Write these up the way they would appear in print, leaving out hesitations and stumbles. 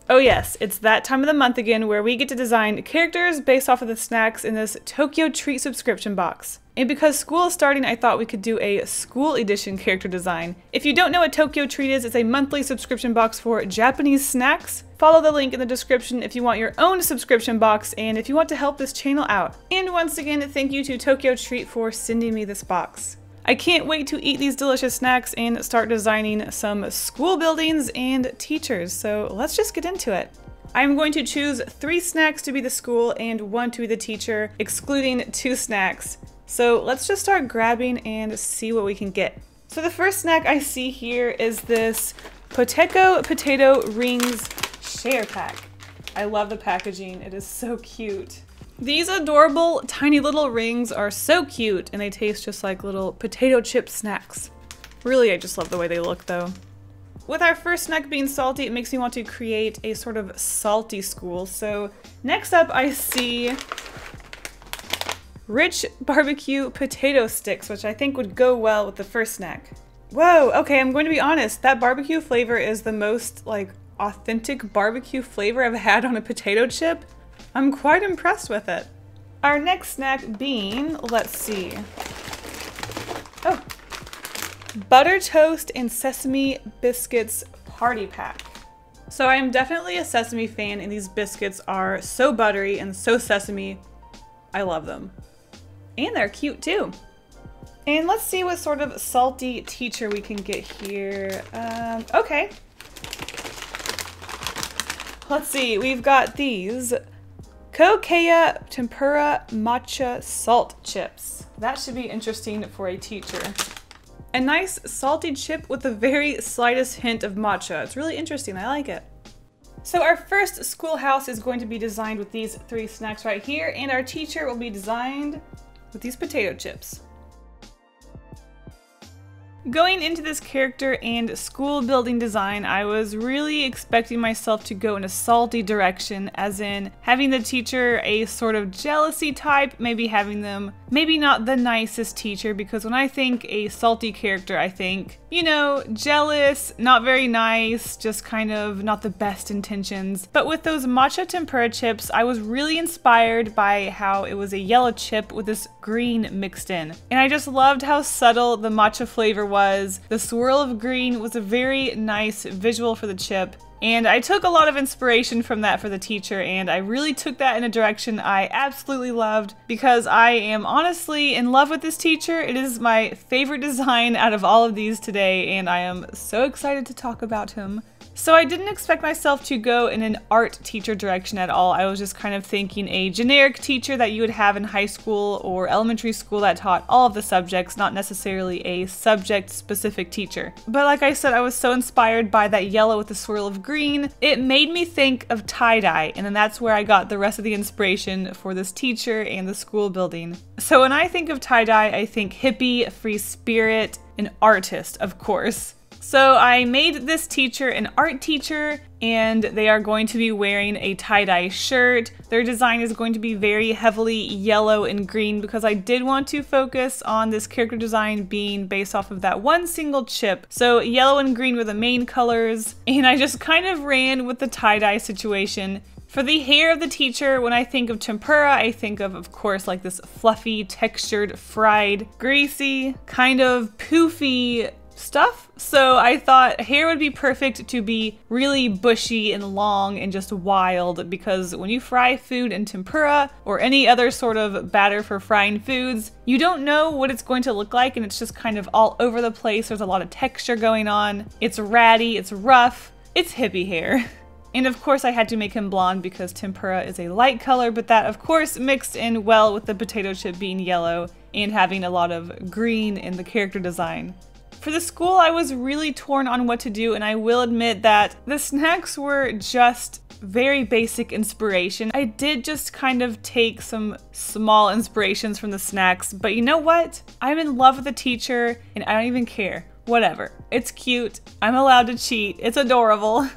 Oh yes, it's that time of the month again where we get to design characters based off of the snacks in this TokyoTreat subscription box. And because school is starting, I thought we could do a school edition character design. If you don't know what TokyoTreat is, it's a monthly subscription box for Japanese snacks. Follow the link in the description if you want your own subscription box and if you want to help this channel out. And once again, thank you to TokyoTreat for sending me this box. I can't wait to eat these delicious snacks and start designing some school buildings and teachers, so let's just get into it. I'm going to choose 3 snacks to be the school and 1 to be the teacher, excluding 2 snacks. So let's just start grabbing and see what we can get. So the first snack I see here is this Poteco Potato Rings Share Pack. I love the packaging, it is so cute. These adorable tiny little rings are so cute and they taste just like little potato chip snacks. Really, I just love the way they look though. With our first snack being salty, it makes me want to create a sort of salty school. So next up I see rich barbecue potato sticks, which I think would go well with the first snack. Whoa, okay, I'm going to be honest. That barbecue flavor is the most like authentic barbecue flavor I've had on a potato chip. I'm quite impressed with it. Our next snack being, let's see. Oh, butter toast and sesame biscuits party pack. So I am definitely a sesame fan and these biscuits are so buttery and so sesame. I love them. And they're cute too. And let's see what sort of salty teacher we can get here. Okay. Let's see, we've got these Kokaya tempura matcha salt chips. That should be interesting for a teacher. A nice salty chip with the very slightest hint of matcha. It's really interesting, I like it. So our first schoolhouse is going to be designed with these 3 snacks right here, and our teacher will be designed with these potato chips. Going into this character and school building design, I was really expecting myself to go in a salty direction, as in having the teacher a sort of jealousy type, maybe having them maybe not the nicest teacher, because when I think a salty character, I think, you know, jealous, not very nice, just kind of not the best intentions. But with those matcha tempura chips, I was really inspired by how it was a yellow chip with this green mixed in. And I just loved how subtle the matcha flavor was. The swirl of green was a very nice visual for the chip. And I took a lot of inspiration from that for the teacher, and I really took that in a direction I absolutely loved because I am honestly in love with this teacher. It is my favorite design out of all of these today, and I am so excited to talk about him. So I didn't expect myself to go in an art teacher direction at all. I was just kind of thinking a generic teacher that you would have in high school or elementary school that taught all of the subjects, not necessarily a subject-specific teacher. But like I said, I was so inspired by that yellow with the swirl of green. It made me think of tie-dye, and then that's where I got the rest of the inspiration for this teacher and the school building. So when I think of tie-dye, I think hippie, free spirit, an artist, of course. So I made this teacher an art teacher, and they are going to be wearing a tie-dye shirt. Their design is going to be very heavily yellow and green because I did want to focus on this character design being based off of that one single chip. So yellow and green were the main colors, and I just kind of ran with the tie-dye situation. For the hair of the teacher, when I think of tempura, I think of course, like this fluffy, textured, fried, greasy, kind of poofy stuff. So I thought hair would be perfect to be really bushy and long and just wild, because when you fry food in tempura or any other sort of batter for frying foods, you don't know what it's going to look like, and it's just kind of all over the place. There's a lot of texture going on. It's ratty, it's rough, it's hippie hair. And of course I had to make him blonde because tempura is a light color, but that of course mixed in well with the potato chip being yellow and having a lot of green in the character design. For the school, I was really torn on what to do, and I will admit that the snacks were just very basic inspiration. I did just kind of take some small inspirations from the snacks, but you know what? I'm in love with the teacher, and I don't even care. Whatever. It's cute. I'm allowed to cheat. It's adorable.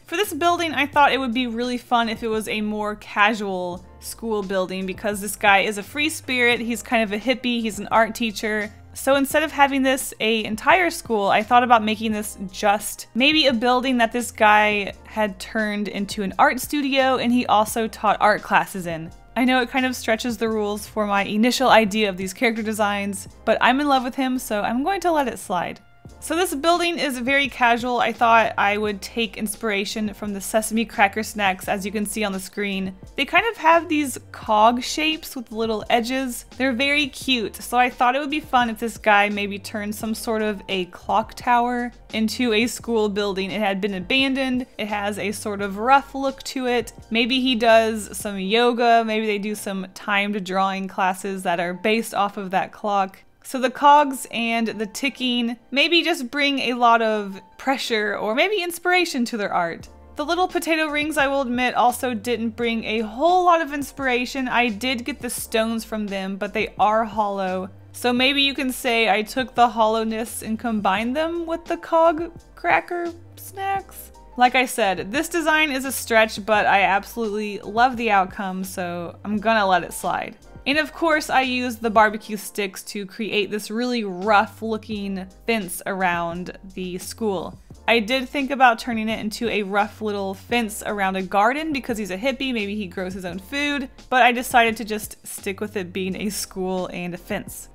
For this building, I thought it would be really fun if it was a more casual school building, because this guy is a free spirit, he's kind of a hippie, he's an art teacher. So instead of having this an entire school, I thought about making this just maybe a building that this guy had turned into an art studio and he also taught art classes in. I know it kind of stretches the rules for my initial idea of these character designs, but I'm in love with him, so I'm going to let it slide. So this building is very casual. I thought I would take inspiration from the sesame cracker snacks, as you can see on the screen. They kind of have these cog shapes with little edges. They're very cute, so I thought it would be fun if this guy maybe turned some sort of a clock tower into a school building. It had been abandoned. It has a sort of rough look to it. Maybe he does some yoga. Maybe they do some timed drawing classes that are based off of that clock. So the cogs and the ticking maybe just bring a lot of pressure or maybe inspiration to their art. The little potato rings, I will admit, also didn't bring a whole lot of inspiration. I did get the stones from them, but they are hollow. So maybe you can say I took the hollowness and combined them with the cog cracker snacks. Like I said, this design is a stretch, but I absolutely love the outcome, so I'm gonna let it slide. And of course, I used the barbecue sticks to create this really rough looking fence around the school. I did think about turning it into a rough little fence around a garden because he's a hippie, maybe he grows his own food, but I decided to just stick with it being a school and a fence.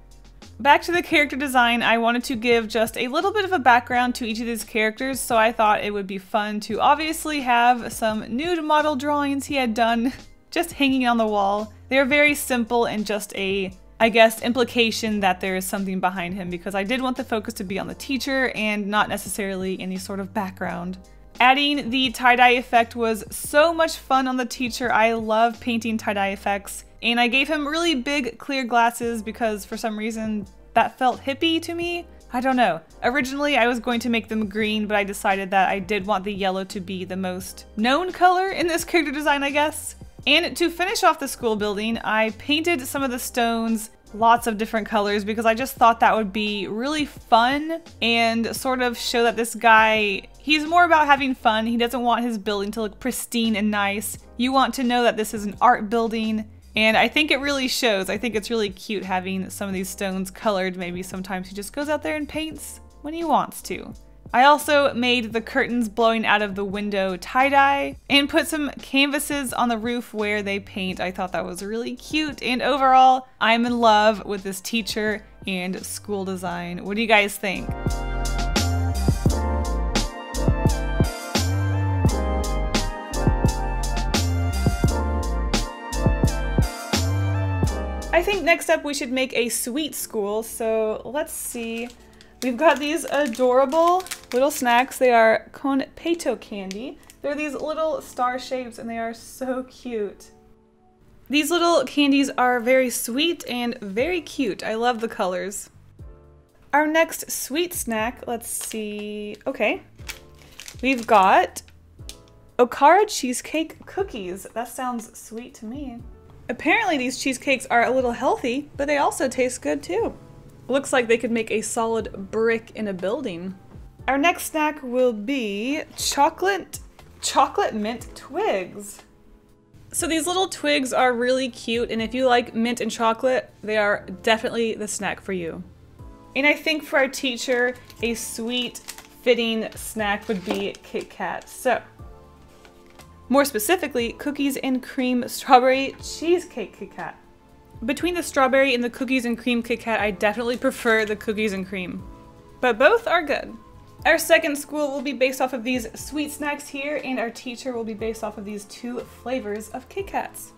Back to the character design, I wanted to give just a little bit of a background to each of these characters, so I thought it would be fun to obviously have some nude model drawings he had done just hanging on the wall. They're very simple and just a, I guess, implication that there is something behind him because I did want the focus to be on the teacher and not necessarily any sort of background. Adding the tie-dye effect was so much fun on the teacher. I love painting tie-dye effects. And I gave him really big clear glasses because for some reason that felt hippie to me. I don't know. Originally I was going to make them green, but I decided that I did want the yellow to be the most known color in this character design, I guess. And to finish off the school building, I painted some of the stones lots of different colors because I just thought that would be really fun and sort of show that this guy, he's more about having fun. He doesn't want his building to look pristine and nice. You want to know that this is an art building, and I think it really shows. I think it's really cute having some of these stones colored. Maybe sometimes he just goes out there and paints when he wants to. I also made the curtains blowing out of the window tie-dye and put some canvases on the roof where they paint. I thought that was really cute, and overall, I'm in love with this teacher and school design. What do you guys think? I think next up we should make a sweet school, so let's see. We've got these adorable little snacks. They are confeito candy. They're these little star shapes and they are so cute. These little candies are very sweet and very cute. I love the colors. Our next sweet snack, let's see. Okay. We've got Okara cheesecake cookies. That sounds sweet to me. Apparently these cheesecakes are a little healthy, but they also taste good too. Looks like they could make a solid brick in a building. Our next snack will be chocolate mint twigs. So these little twigs are really cute, and if you like mint and chocolate, they are definitely the snack for you. And I think for our teacher, a sweet fitting snack would be Kit Kat. So, more specifically, cookies and cream strawberry cheesecake Kit Kat. Between the strawberry and the cookies and cream Kit Kat, I definitely prefer the cookies and cream. But both are good. Our second school will be based off of these sweet snacks here, and our teacher will be based off of these two flavors of Kit Kats.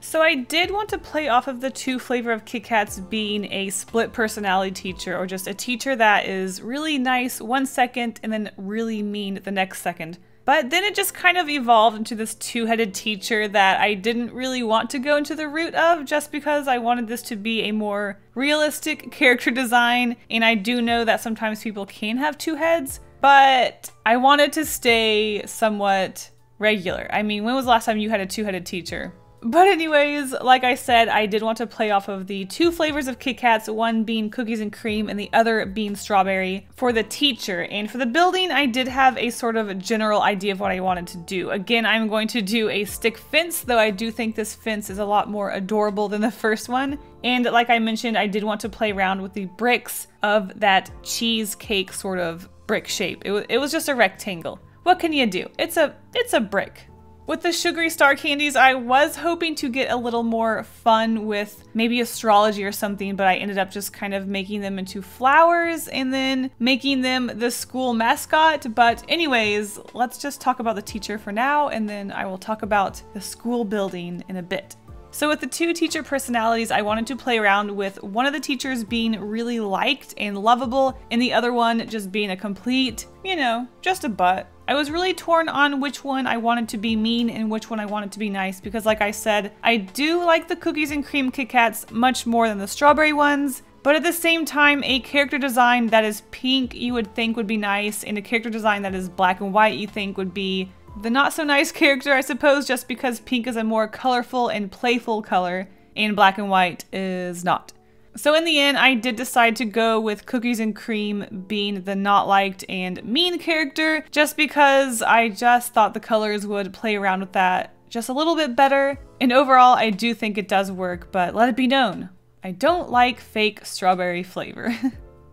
So I did want to play off of the two flavor of Kit Kats being a split personality teacher, or just a teacher that is really nice one second and then really mean the next second. But then it just kind of evolved into this two-headed teacher that I didn't really want to go into the root of just because I wanted this to be a more realistic character design. And I do know that sometimes people can have two heads, but I wanted to stay somewhat regular. I mean, when was the last time you had a two-headed teacher? But anyways, like I said, I did want to play off of the 2 flavors of Kit Kats, one being cookies and cream and the other being strawberry for the teacher. And for the building, I did have a sort of general idea of what I wanted to do. Again, I'm going to do a stick fence, though I do think this fence is a lot more adorable than the first one. And like I mentioned, I did want to play around with the bricks of that cheesecake sort of brick shape. It was just a rectangle. What can you do? It's a brick. With the sugary star candies, I was hoping to get a little more fun with maybe astrology or something, but I ended up just kind of making them into flowers and then making them the school mascot. But anyways, let's just talk about the teacher for now, and then I will talk about the school building in a bit. So with the 2 teacher personalities, I wanted to play around with one of the teachers being really liked and lovable, and the other one just being a complete, you know, just a butt. I was really torn on which one I wanted to be mean and which one I wanted to be nice because like I said, I do like the cookies and cream Kit Kats much more than the strawberry ones, but at the same time, a character design that is pink you would think would be nice, and a character design that is black and white you think would be the not so nice character, I suppose, just because pink is a more colorful and playful color and black and white is not. So in the end, I did decide to go with cookies and cream being the not liked and mean character, just because I just thought the colors would play around with that just a little bit better. And overall, I do think it does work, but let it be known, I don't like fake strawberry flavor.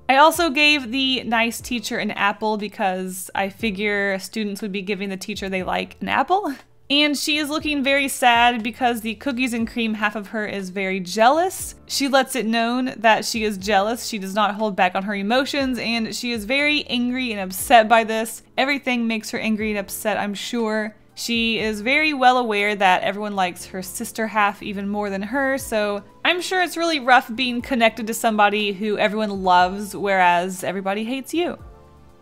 I also gave the nice teacher an apple because I figure students would be giving the teacher they like an apple. And she is looking very sad because the cookies and cream half of her is very jealous. She lets it known that she is jealous. She does not hold back on her emotions, and she is very angry and upset by this. Everything makes her angry and upset, I'm sure. She is very well aware that everyone likes her sister half even more than her, so I'm sure it's really rough being connected to somebody who everyone loves, whereas everybody hates you.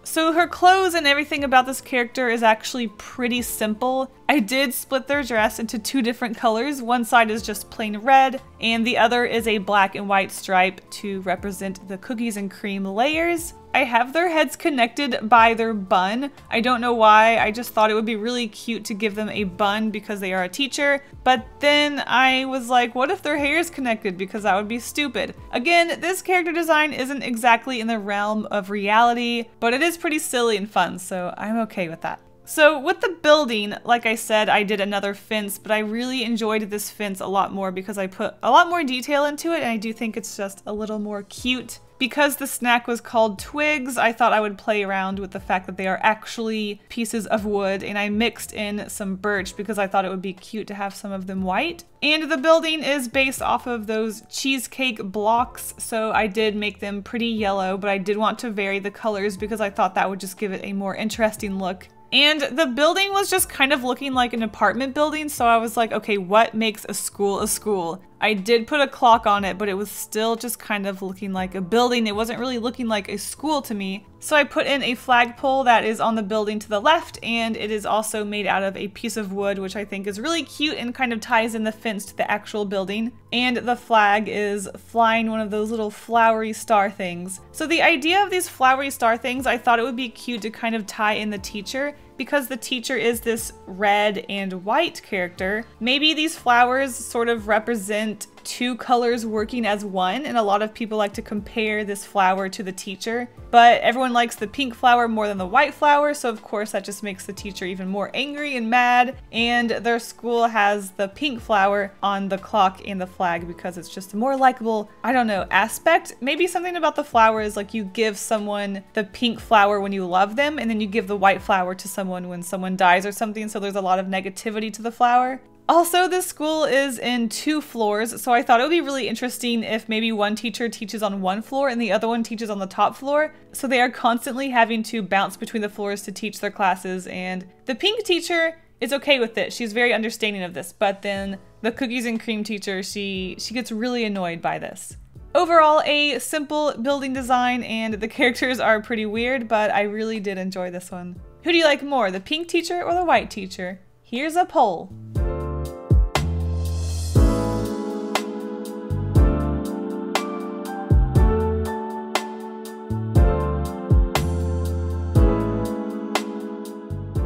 So her clothes and everything about this character is actually pretty simple. I did split their dress into 2 different colors. One side is just plain red, and the other is a black and white stripe to represent the cookies and cream layers. I have their heads connected by their bun. I don't know why, I just thought it would be really cute to give them a bun because they are a teacher, but then I was like, what if their hair is connected, because that would be stupid. Again, this character design isn't exactly in the realm of reality, but it is pretty silly and fun, so I'm okay with that. So with the building, like I said, I did another fence, but I really enjoyed this fence a lot more because I put a lot more detail into it, and I do think it's just a little more cute. Because the snack was called twigs, I thought I would play around with the fact that they are actually pieces of wood, and I mixed in some birch because I thought it would be cute to have some of them white. And the building is based off of those cheesecake blocks, so I did make them pretty yellow, but I did want to vary the colors because I thought that would just give it a more interesting look. And the building was just kind of looking like an apartment building, so I was like, okay, what makes a school a school? I did put a clock on it, but it was still just kind of looking like a building. It wasn't really looking like a school to me. So I put in a flagpole that is on the building to the left, and it is also made out of a piece of wood, which I think is really cute and kind of ties in the fence to the actual building. And the flag is flying one of those little flowery star things. So the idea of these flowery star things, I thought it would be cute to kind of tie in the teacher, because the teacher is this red and white character. Maybe these flowers sort of represent 2 colors working as one, and a lot of people like to compare this flower to the teacher, but everyone likes the pink flower more than the white flower, so of course that just makes the teacher even more angry and mad, and their school has the pink flower on the clock and the flag because it's just a more likable, I don't know, aspect. Maybe something about the flower is like you give someone the pink flower when you love them, and then you give the white flower to someone when someone dies or something, so there's a lot of negativity to the flower. Also, this school is in 2 floors, so I thought it would be really interesting if maybe one teacher teaches on one floor and the other one teaches on the top floor, so they are constantly having to bounce between the floors to teach their classes, and the pink teacher is okay with it. She's very understanding of this, but then the cookies and cream teacher, she gets really annoyed by this. Overall, a simple building design, and the characters are pretty weird, but I really did enjoy this one. Who do you like more, the pink teacher or the white teacher? Here's a poll.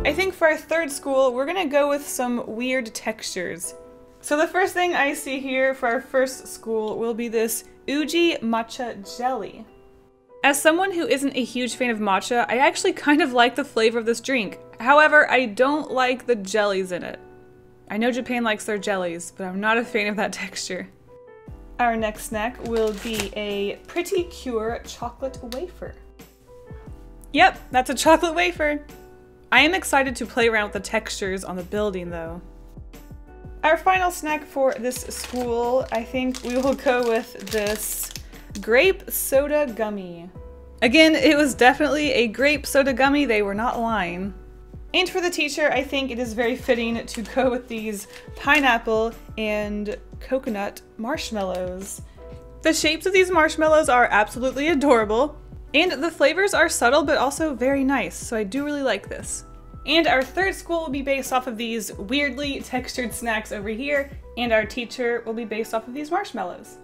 I think for our third school, we're gonna go with some weird textures. So the first thing I see here for our first school will be this Uji matcha jelly. As someone who isn't a huge fan of matcha, I actually kind of like the flavor of this drink. However, I don't like the jellies in it. I know Japan likes their jellies, but I'm not a fan of that texture. Our next snack will be a Pretty Cure chocolate wafer. Yep, that's a chocolate wafer. I am excited to play around with the textures on the building though. Our final snack for this school, I think we will go with this grape soda gummy. Again, it was definitely a grape soda gummy, they were not lying. And for the teacher, I think it is very fitting to go with these pineapple and coconut marshmallows. The shapes of these marshmallows are absolutely adorable, and the flavors are subtle but also very nice, so I do really like this. And our third school will be based off of these weirdly textured snacks over here, and our teacher will be based off of these marshmallows.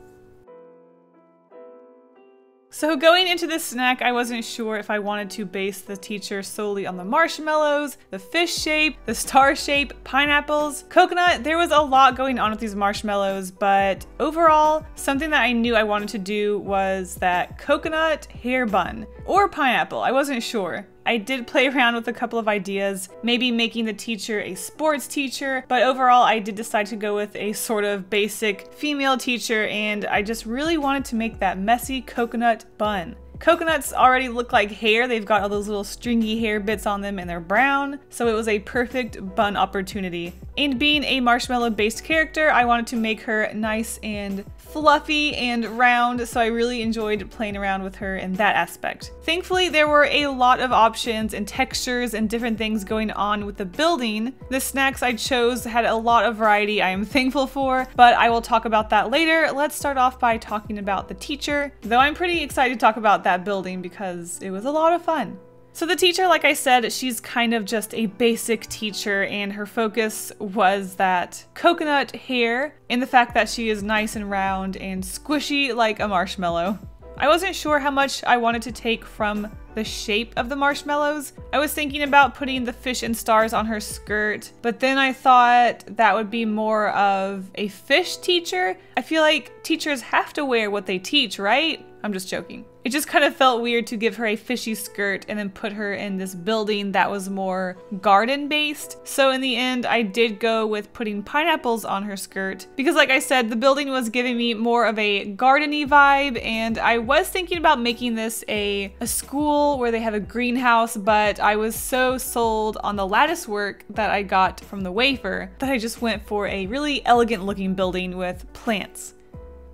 So going into this snack, I wasn't sure if I wanted to base the teacher solely on the marshmallows, the fish shape, the star shape, pineapples, coconut. There was a lot going on with these marshmallows, but overall, something that I knew I wanted to do was that coconut hair bun or pineapple. I wasn't sure. I did play around with a couple of ideas, maybe making the teacher a sports teacher, but overall I did decide to go with a sort of basic female teacher, and I just really wanted to make that messy coconut bun. Coconuts already look like hair, they've got all those little stringy hair bits on them and they're brown, so it was a perfect bun opportunity. And being a marshmallow based character, I wanted to make her nice and fluffy and round, so I really enjoyed playing around with her in that aspect. Thankfully, there were a lot of options and textures and different things going on with the building. The snacks I chose had a lot of variety I am thankful for, but I will talk about that later. Let's start off by talking about the teacher, though I'm pretty excited to talk about that building because it was a lot of fun. So the teacher, like I said, she's kind of just a basic teacher, and her focus was that coconut hair and the fact that she is nice and round and squishy like a marshmallow. I wasn't sure how much I wanted to take from the shape of the marshmallows. I was thinking about putting the fish and stars on her skirt, but then I thought that would be more of a fish teacher. I feel like teachers have to wear what they teach, right? I'm just joking. It just kind of felt weird to give her a fishy skirt and then put her in this building that was more garden based. So in the end, I did go with putting pineapples on her skirt because, like I said, the building was giving me more of a garden-y vibe, and I was thinking about making this a school where they have a greenhouse, but I was so sold on the lattice work that I got from the wafer that I just went for a really elegant looking building with plants.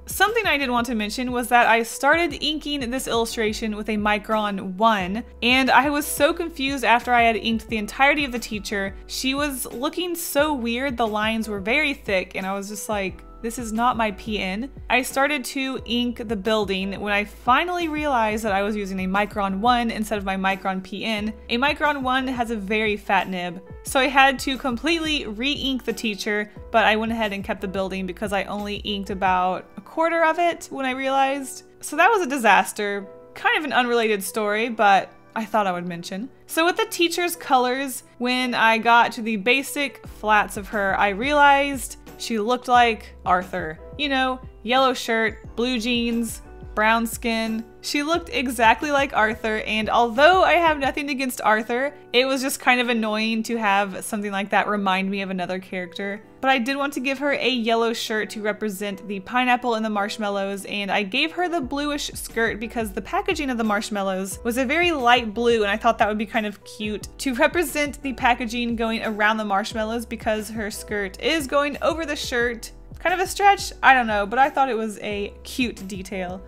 Something I did want to mention was that I started inking this illustration with a Micron 1, and I was so confused after I had inked the entirety of the teacher. She was looking so weird, the lines were very thick, and I was just like, this is not my PN. I started to ink the building when I finally realized that I was using a Micron 1 instead of my Micron PN. A Micron 1 has a very fat nib, so I had to completely re-ink the teacher, but I went ahead and kept the building because I only inked about a quarter of it when I realized. So that was a disaster. Kind of an unrelated story, but I thought I would mention. So with the teacher's colors, when I got to the basic flats of her, I realized she looked like Arthur. You know, yellow shirt, blue jeans, brown skin. She looked exactly like Arthur, and although I have nothing against Arthur, it was just kind of annoying to have something like that remind me of another character. But I did want to give her a yellow shirt to represent the pineapple and the marshmallows, and I gave her the bluish skirt because the packaging of the marshmallows was a very light blue, and I thought that would be kind of cute to represent the packaging going around the marshmallows because her skirt is going over the shirt. Kind of a stretch, I don't know, but I thought it was a cute detail.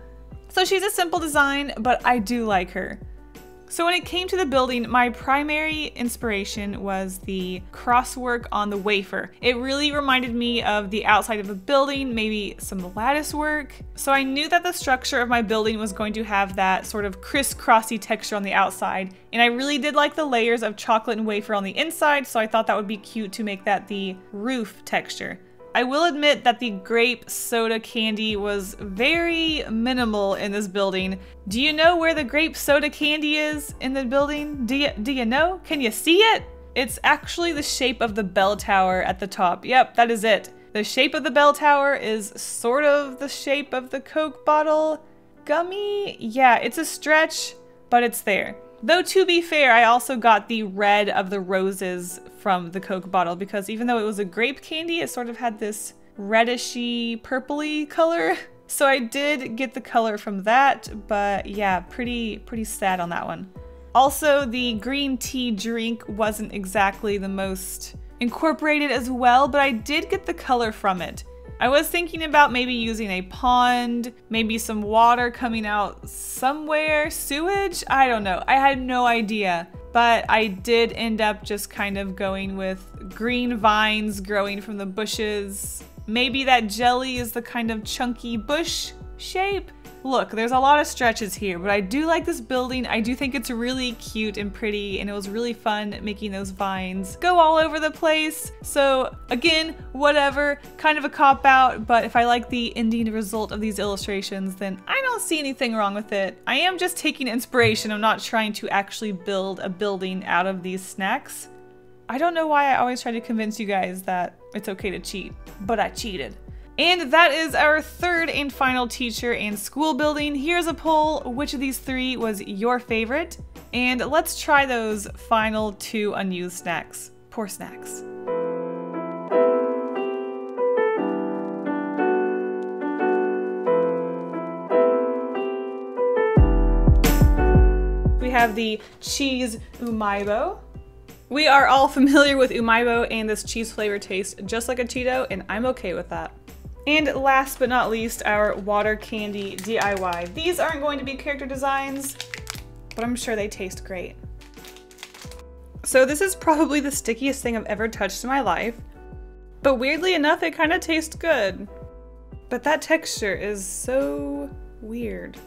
So she's a simple design, but I do like her. So when it came to the building, my primary inspiration was the crosswork on the wafer. It really reminded me of the outside of a building, maybe some lattice work. So I knew that the structure of my building was going to have that sort of crisscrossy texture on the outside, and I really did like the layers of chocolate and wafer on the inside, so I thought that would be cute to make that the roof texture. I will admit that the grape soda candy was very minimal in this building. Do you know where the grape soda candy is in the building? Do you know? Can you see it? It's actually the shape of the bell tower at the top. Yep, that is it. The shape of the bell tower is sort of the shape of the Coke bottle. Gummy? Yeah, it's a stretch, but it's there. Though to be fair, I also got the red of the roses from the Coke bottle because even though it was a grape candy, it sort of had this reddishy, purpley color. So I did get the color from that, but yeah, pretty sad on that one. Also, the green tea drink wasn't exactly the most incorporated as well, but I did get the color from it. I was thinking about maybe using a pond, maybe some water coming out somewhere, sewage? I don't know, I had no idea. But I did end up just kind of going with green vines growing from the bushes. Maybe that jelly is the kind of chunky bush shape. Look, there's a lot of stretches here, but I do like this building. I do think it's really cute and pretty, and it was really fun making those vines go all over the place. So again, whatever, kind of a cop-out, but if I like the ending result of these illustrations, then I don't see anything wrong with it. I am just taking inspiration. I'm not trying to actually build a building out of these snacks. I don't know why I always try to convince you guys that it's okay to cheat, but I cheated. And that is our third and final teacher and school building. Here's a poll. Which of these three was your favorite? And let's try those final 2 unused snacks. Poor snacks. We have the cheese umaibo. We are all familiar with umaibo, and this cheese flavor tastes just like a Cheeto, and I'm okay with that. And last but not least, our water candy DIY. These aren't going to be character designs, but I'm sure they taste great. So this is probably the stickiest thing I've ever touched in my life, but weirdly enough, it kind of tastes good. But that texture is so weird.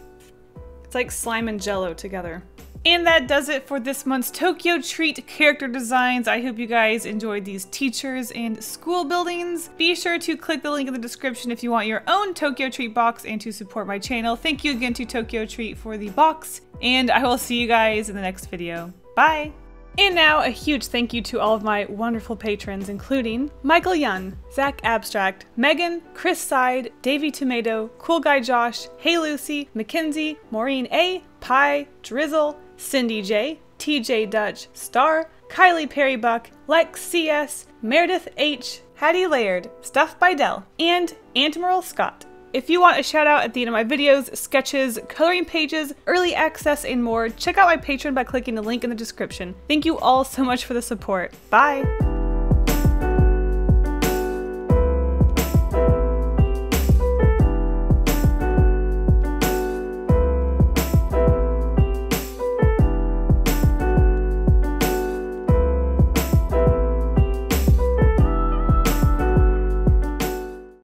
It's like slime and jello together. And that does it for this month's TokyoTreat character designs. I hope you guys enjoyed these teachers and school buildings. Be sure to click the link in the description if you want your own TokyoTreat box and to support my channel. Thank you again to TokyoTreat for the box, and I will see you guys in the next video. Bye! And now a huge thank you to all of my wonderful patrons, including Michael Yun, Zach Abstract, Megan, Chris Side, Davey Tomato, Cool Guy Josh, Hey Lucy, Mackenzie, Maureen A, Pie, Drizzle, Cindy J, TJ Dutch, Star, Kylie Perry Buck, Lex CS, Meredith H, Hattie Laird, Stuff by Dell, and Antmiral Scott. If you want a shout out at the end of my videos, sketches, coloring pages, early access, and more, check out my Patreon by clicking the link in the description. Thank you all so much for the support. Bye!